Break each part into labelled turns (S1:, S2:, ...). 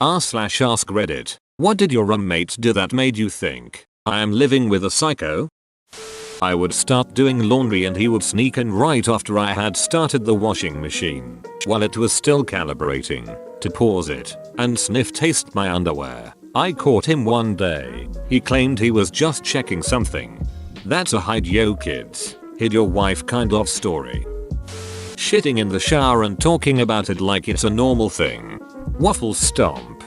S1: r/ask Reddit. What did your roommate do that made you think, I am living with a psycho? I would start doing laundry and he would sneak in right after I had started the washing machine, while it was still calibrating, to pause it, and sniff taste my underwear. I caught him one day. He claimed he was just checking something. That's a hide yo kids, hid your wife kind of story. Shitting in the shower and talking about it like it's a normal thing. Waffle stomp.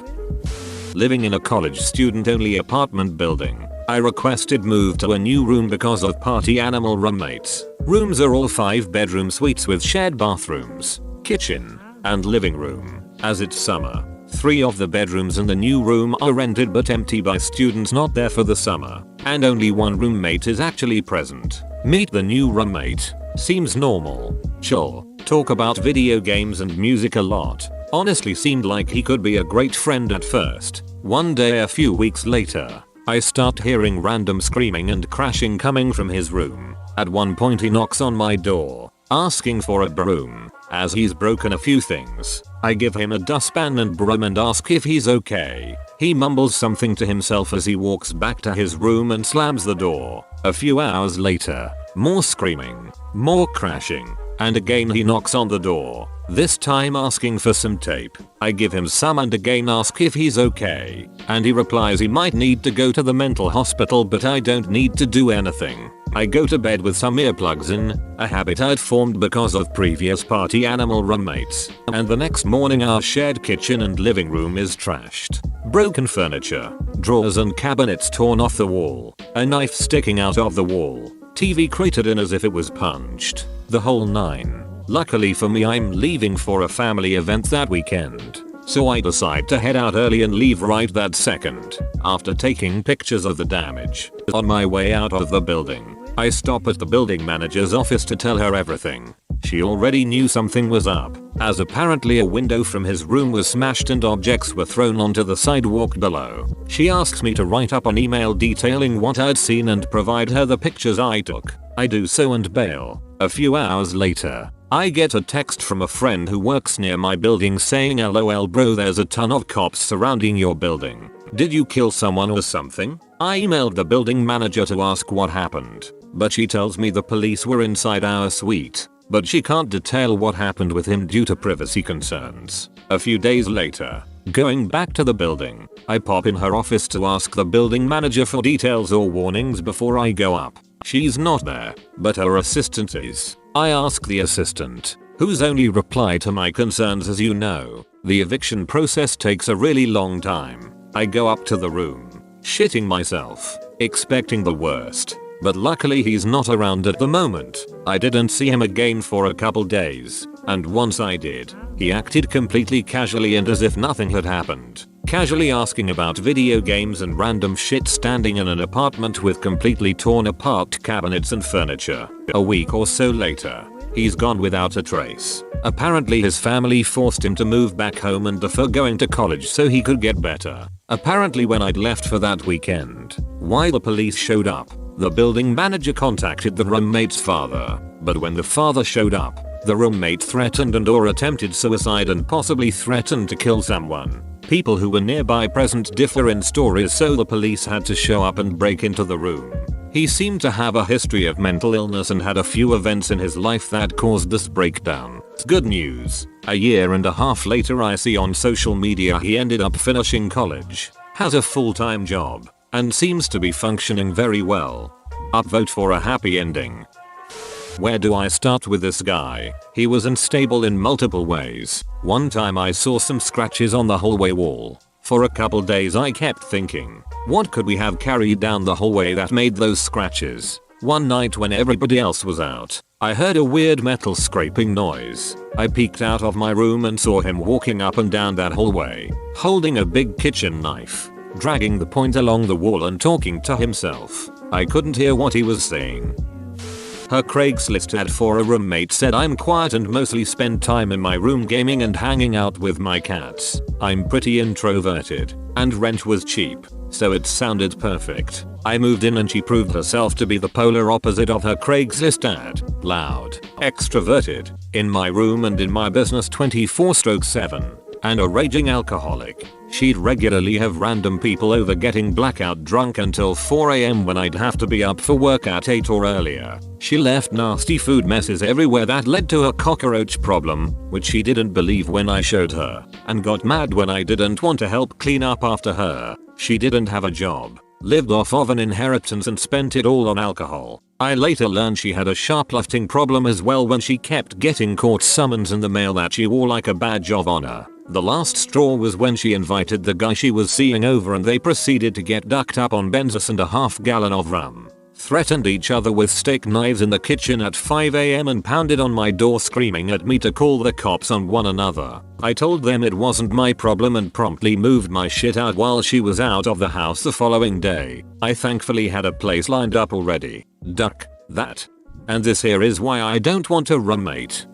S1: Living in a college student only apartment building, I requested move to a new room because of party animal roommates. Rooms are all 5-bedroom suites with shared bathrooms, kitchen, and living room. As it's summer, 3 of the bedrooms in the new room are rented but empty by students not there for the summer, and only one roommate is actually present. Meet the new roommate. Seems normal, chill, talk about video games and music a lot. Honestly seemed like he could be a great friend at first. One day a few weeks later, I start hearing random screaming and crashing coming from his room. At one point he knocks on my door, asking for a broom, as he's broken a few things. I give him a dustpan and broom and ask if he's okay. He mumbles something to himself as he walks back to his room and slams the door. A few hours later, more screaming, more crashing, and again he knocks on the door, this time asking for some tape. I give him some and again ask if he's okay, and he replies he might need to go to the mental hospital but I don't need to do anything. I go to bed with some earplugs in, a habit I'd formed because of previous party animal roommates, and the next morning our shared kitchen and living room is trashed. Broken furniture, drawers and cabinets torn off the wall, a knife sticking out of the wall, TV cratered in as if it was punched, the whole nine. Luckily for me I'm leaving for a family event that weekend, so I decide to head out early and leave right that second. After taking pictures of the damage, on my way out of the building, I stop at the building manager's office to tell her everything. She already knew something was up, as apparently a window from his room was smashed and objects were thrown onto the sidewalk below. She asks me to write up an email detailing what I'd seen and provide her the pictures I took. I do so and bail. A few hours later, I get a text from a friend who works near my building saying LOL bro, there's a ton of cops surrounding your building. Did you kill someone or something? I emailed the building manager to ask what happened, but she tells me the police were inside our suite, but she can't detail what happened with him due to privacy concerns. A few days later, going back to the building, I pop in her office to ask the building manager for details or warnings before I go up. She's not there, but her assistant is. I ask the assistant, whose only reply to my concerns as you know, the eviction process takes a really long time. I go up to the room, shitting myself, expecting the worst, but luckily he's not around at the moment. I didn't see him again for a couple days, and once I did, he acted completely casually and as if nothing had happened. Casually asking about video games and random shit standing in an apartment with completely torn apart cabinets and furniture. A week or so later, he's gone without a trace. Apparently his family forced him to move back home and defer going to college so he could get better. Apparently when I'd left for that weekend, while the police showed up, the building manager contacted the roommate's father, but when the father showed up, the roommate threatened and or attempted suicide and possibly threatened to kill someone. People who were nearby present differ in stories, so the police had to show up and break into the room. He seemed to have a history of mental illness and had a few events in his life that caused this breakdown. Good news. A year and a half later I see on social media he ended up finishing college, has a full-time job, and seems to be functioning very well. Upvote for a happy ending. Where do I start with this guy? He was unstable in multiple ways. One time I saw some scratches on the hallway wall. For a couple days I kept thinking, what could we have carried down the hallway that made those scratches? One night when everybody else was out, I heard a weird metal scraping noise. I peeked out of my room and saw him walking up and down that hallway, holding a big kitchen knife, dragging the point along the wall and talking to himself. I couldn't hear what he was saying. Her Craigslist ad for a roommate said I'm quiet and mostly spend time in my room gaming and hanging out with my cats. I'm pretty introverted, and rent was cheap, so it sounded perfect. I moved in and she proved herself to be the polar opposite of her Craigslist ad. Loud, extroverted, in my room and in my business 24/7. and a raging alcoholic. She'd regularly have random people over getting blackout drunk until 4 AM when I'd have to be up for work at 8 or earlier. She left nasty food messes everywhere that led to a cockroach problem, which she didn't believe when I showed her, and got mad when I didn't want to help clean up after her. She didn't have a job, lived off of an inheritance and spent it all on alcohol. I later learned she had a shoplifting problem as well when she kept getting court summons in the mail that she wore like a badge of honor. The last straw was when she invited the guy she was seeing over and they proceeded to get ducked up on Benzos and a half gallon of rum. Threatened each other with steak knives in the kitchen at 5 AM and pounded on my door screaming at me to call the cops on one another. I told them it wasn't my problem and promptly moved my shit out while she was out of the house the following day. I thankfully had a place lined up already. Duck that. And this here is why I don't want a roommate.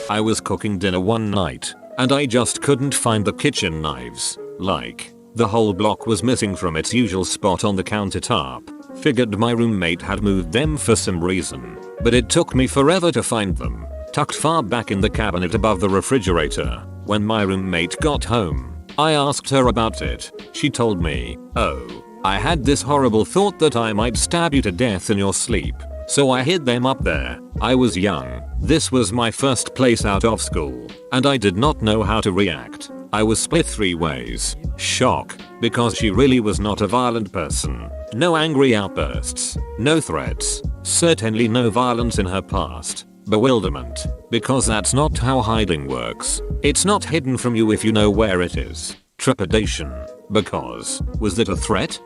S1: I was cooking dinner one night, and I just couldn't find the kitchen knives. Like, the whole block was missing from its usual spot on the countertop. Figured my roommate had moved them for some reason, but it took me forever to find them, tucked far back in the cabinet above the refrigerator. When my roommate got home, I asked her about it. She told me, "Oh, I had this horrible thought that I might stab you to death in your sleep, so I hid them up there. I was young. This was my first place out of school, and I did not know how to react. I was split 3 ways. Shock, because she really was not a violent person. No angry outbursts. No threats. Certainly no violence in her past. Bewilderment, because that's not how hiding works. It's not hidden from you if you know where it is. Trepidation, because, was it a threat?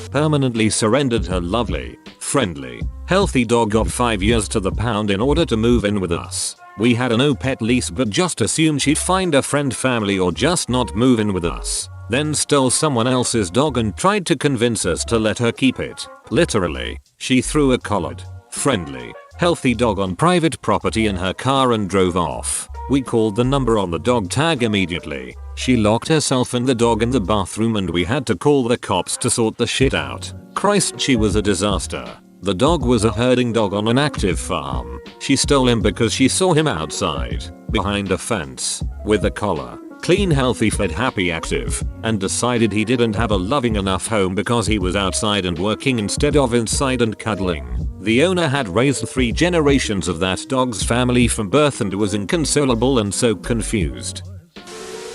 S1: Permanently surrendered her lovely, friendly, healthy dog of 5 years to the pound in order to move in with us. We had a no pet lease but just assumed she'd find a friend family or just not move in with us. Then stole someone else's dog and tried to convince us to let her keep it. Literally, she threw a collared, friendly, healthy dog on private property in her car and drove off. We called the number on the dog tag immediately. She locked herself and the dog in the bathroom and we had to call the cops to sort the shit out. Christ, she was a disaster. The dog was a herding dog on an active farm. She stole him because she saw him outside, behind a fence, with a collar, clean, healthy, fed, happy, active, and decided he didn't have a loving enough home because he was outside and working instead of inside and cuddling. The owner had raised 3 generations of that dog's family from birth and was inconsolable and so confused.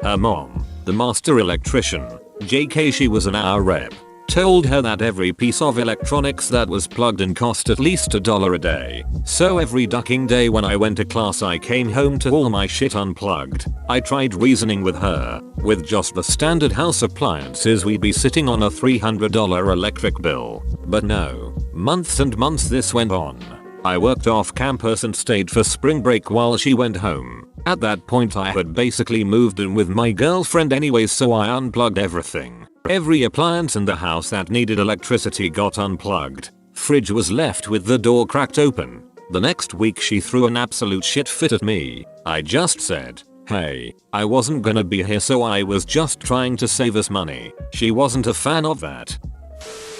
S1: Her mom, the master electrician, JK, she was an hour rep, told her that every piece of electronics that was plugged in cost at least $1 a day. So every ducking day when I went to class I came home to all my shit unplugged. I tried reasoning with her. With just the standard house appliances we'd be sitting on a $300 electric bill. But no. Months and months this went on. I worked off campus and stayed for spring break while she went home. At that point I had basically moved in with my girlfriend anyways, so I unplugged everything. Every appliance in the house that needed electricity got unplugged. Fridge was left with the door cracked open. The next week she threw an absolute shit fit at me. I just said, "Hey, I wasn't gonna be here, so I was just trying to save us money." She wasn't a fan of that.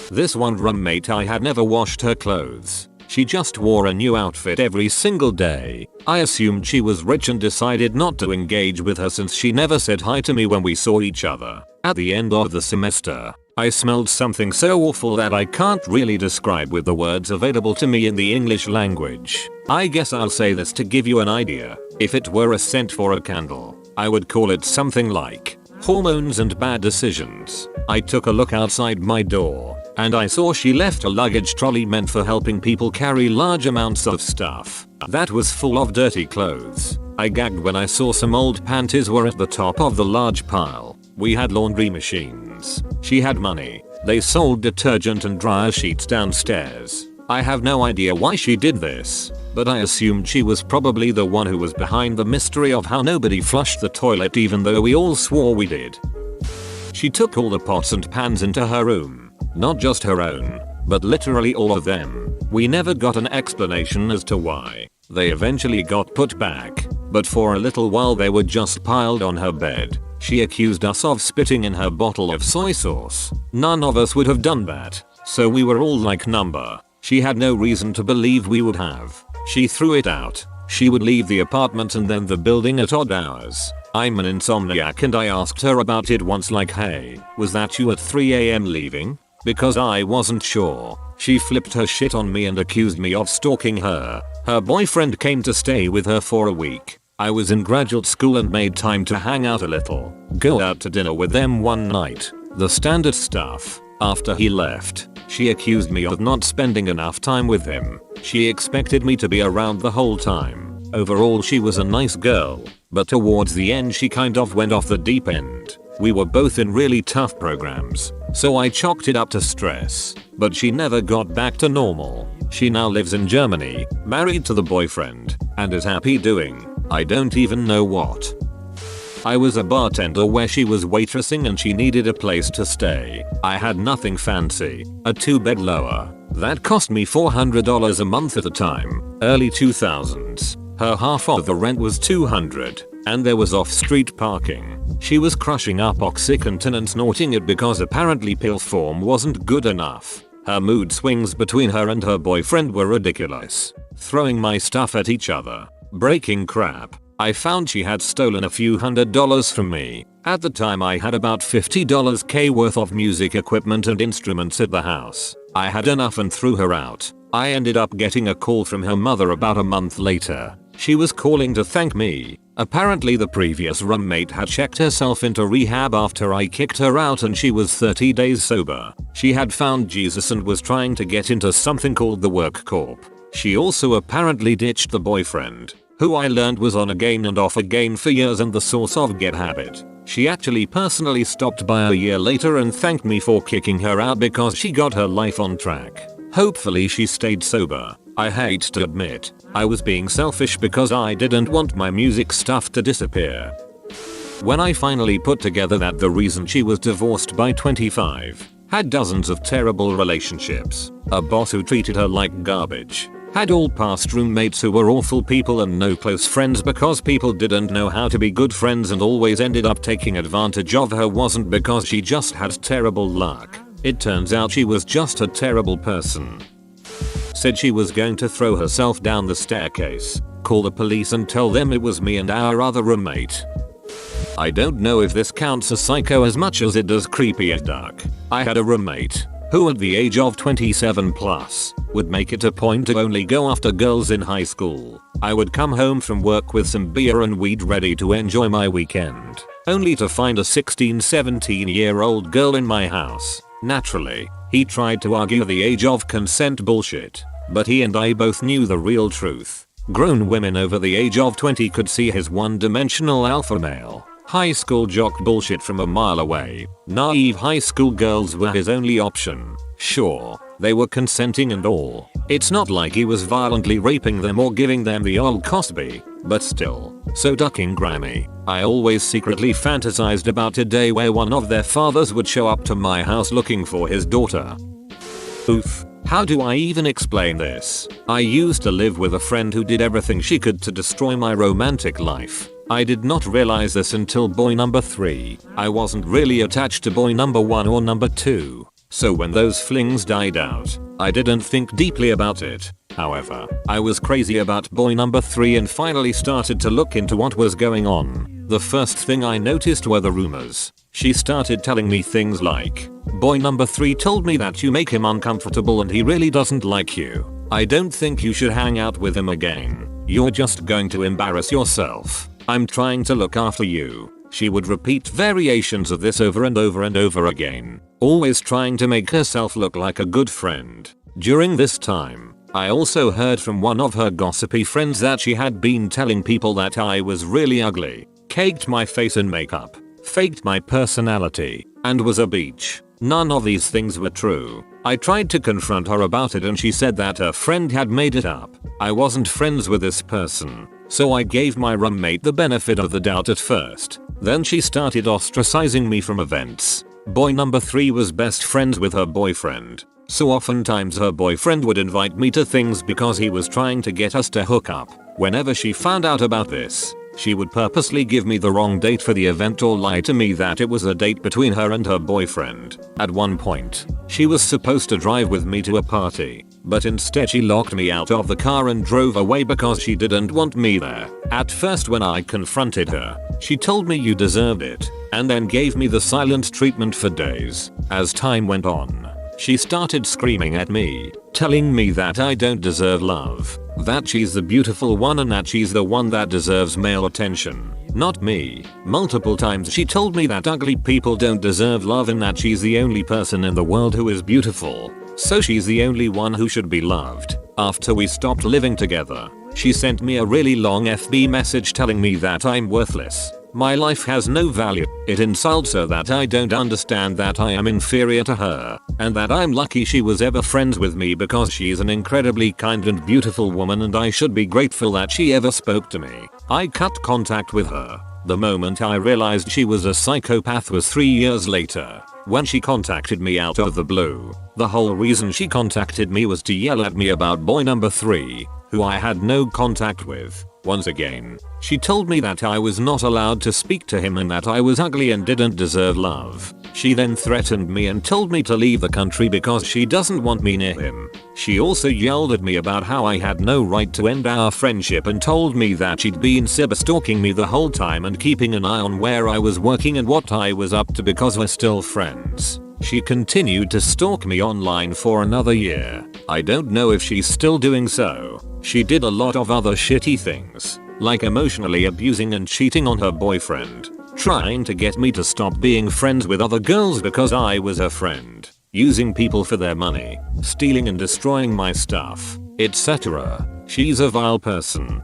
S1: This one roommate, I had never washed her clothes. She just wore a new outfit every single day. I assumed she was rich and decided not to engage with her since she never said hi to me when we saw each other. At the end of the semester, I smelled something so awful that I can't really describe with the words available to me in the English language. I guess I'll say this to give you an idea. If it were a scent for a candle, I would call it something like hormones and bad decisions. I took a look outside my door, and I saw she left a luggage trolley meant for helping people carry large amounts of stuff. That was full of dirty clothes. I gagged when I saw some old panties were at the top of the large pile. We had laundry machines. She had money. They sold detergent and dryer sheets downstairs. I have no idea why she did this, but I assumed she was probably the one who was behind the mystery of how nobody flushed the toilet even though we all swore we did. She took all the pots and pans into her room. Not just her own, but literally all of them. We never got an explanation as to why. They eventually got put back, but for a little while they were just piled on her bed. She accused us of spitting in her bottle of soy sauce. None of us would have done that, so we were all like, number. She had no reason to believe we would have. She threw it out. She would leave the apartment and then the building at odd hours. I'm an insomniac and I asked her about it once like, hey, was that you at 3 AM leaving? Because I wasn't sure. She flipped her shit on me and accused me of stalking her. Her boyfriend came to stay with her for a week. I was in graduate school and made time to hang out a little. Go out to dinner with them one night. The standard stuff. After he left, she accused me of not spending enough time with him. She expected me to be around the whole time. Overall she was a nice girl, but towards the end she kind of went off the deep end. We were both in really tough programs, so I chalked it up to stress, but she never got back to normal. She now lives in Germany, married to the boyfriend, and is happy doing I don't even know what. I was a bartender where she was waitressing and she needed a place to stay. I had nothing fancy, a 2-bed lower. That cost me $400 a month at the time, early 2000s. Her half of the rent was $200, and there was off-street parking. She was crushing up OxyContin and snorting it because apparently pill form wasn't good enough. Her mood swings between her and her boyfriend were ridiculous. Throwing my stuff at each other. Breaking crap. I found she had stolen a few $100s from me. At the time I had about $50k worth of music equipment and instruments at the house. I had enough and threw her out. I ended up getting a call from her mother about a month later. She was calling to thank me. Apparently the previous roommate had checked herself into rehab after I kicked her out and she was 30 days sober. She had found Jesus and was trying to get into something called the Work Corp. She also apparently ditched the boyfriend, who I learned was on again and off again for years and the source of Get Habit. She actually personally stopped by a year later and thanked me for kicking her out because she got her life on track. Hopefully she stayed sober. I hate to admit, I was being selfish because I didn't want my music stuff to disappear. When I finally put together that the reason she was divorced by 25, had dozens of terrible relationships, a boss who treated her like garbage, had all past roommates who were awful people and no close friends because people didn't know how to be good friends and always ended up taking advantage of her wasn't because she just had terrible luck. It turns out she was just a terrible person. Said she was going to throw herself down the staircase, call the police and tell them it was me and our other roommate. I don't know if this counts as psycho as much as it does creepy as dark. I had a roommate who at the age of 27 plus would make it a point to only go after girls in high school. I would come home from work with some beer and weed ready to enjoy my weekend, only to find a 16-17-year-old girl in my house. Naturally, he tried to argue the age of consent bullshit, but he and I both knew the real truth. Grown women over the age of 20 could see his one-dimensional alpha male high school jock bullshit from a mile away. Naive high school girls were his only option. Sure, they were consenting and all. It's not like he was violently raping them or giving them the old Cosby, but still. So ducking Grammy, I always secretly fantasized about a day where one of their fathers would show up to my house looking for his daughter. Oof. How do I even explain this? I used to live with a friend who did everything she could to destroy my romantic life. I did not realize this until boy number 3. I wasn't really attached to boy number 1 or number 2. So when those flings died out, I didn't think deeply about it. However, I was crazy about boy number 3 and finally started to look into what was going on. The first thing I noticed were the rumors. She started telling me things like, boy number 3 told me that you make him uncomfortable and he really doesn't like you. I don't think you should hang out with him again. You're just going to embarrass yourself. I'm trying to look after you. She would repeat variations of this over and over and over again, always trying to make herself look like a good friend. During this time, I also heard from one of her gossipy friends that she had been telling people that I was really ugly, caked my face in makeup, faked my personality, and was a beach. None of these things were true. I tried to confront her about it and she said that her friend had made it up. I wasn't friends with this person, so I gave my roommate the benefit of the doubt at first. Then she started ostracizing me from events. Boy number 3 was best friends with her boyfriend, so oftentimes her boyfriend would invite me to things because he was trying to get us to hook up. Whenever she found out about this, she would purposely give me the wrong date for the event or lie to me that it was a date between her and her boyfriend. At one point, she was supposed to drive with me to a party, but instead she locked me out of the car and drove away because she didn't want me there. At first when I confronted her, she told me you deserved it, and then gave me the silent treatment for days. As time went on, she started screaming at me, telling me that I don't deserve love, that she's the beautiful one and that she's the one that deserves male attention, not me. Multiple times she told me that ugly people don't deserve love and that she's the only person in the world who is beautiful, so she's the only one who should be loved. After we stopped living together, she sent me a really long FB message telling me that I'm worthless. My life has no value. It insults her that I don't understand that I am inferior to her, and that I'm lucky she was ever friends with me because she's an incredibly kind and beautiful woman and I should be grateful that she ever spoke to me. I cut contact with her. The moment I realized she was a psychopath was 3 years later, when she contacted me out of the blue. The whole reason she contacted me was to yell at me about boy number 3, who I had no contact with. Once again, she told me that I was not allowed to speak to him and that I was ugly and didn't deserve love. She then threatened me and told me to leave the country because she doesn't want me near him. She also yelled at me about how I had no right to end our friendship and told me that she'd been cyberstalking me the whole time and keeping an eye on where I was working and what I was up to because we're still friends. She continued to stalk me online for another year. I don't know if she's still doing so. She did a lot of other shitty things, like emotionally abusing and cheating on her boyfriend, trying to get me to stop being friends with other girls because I was her friend, using people for their money, stealing and destroying my stuff, etc. She's a vile person.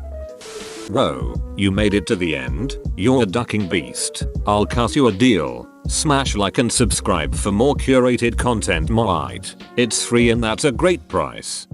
S1: Bro, you made it to the end? You're a ducking beast. I'll cut you a deal. Smash like and subscribe for more curated content. It's free and that's a great price.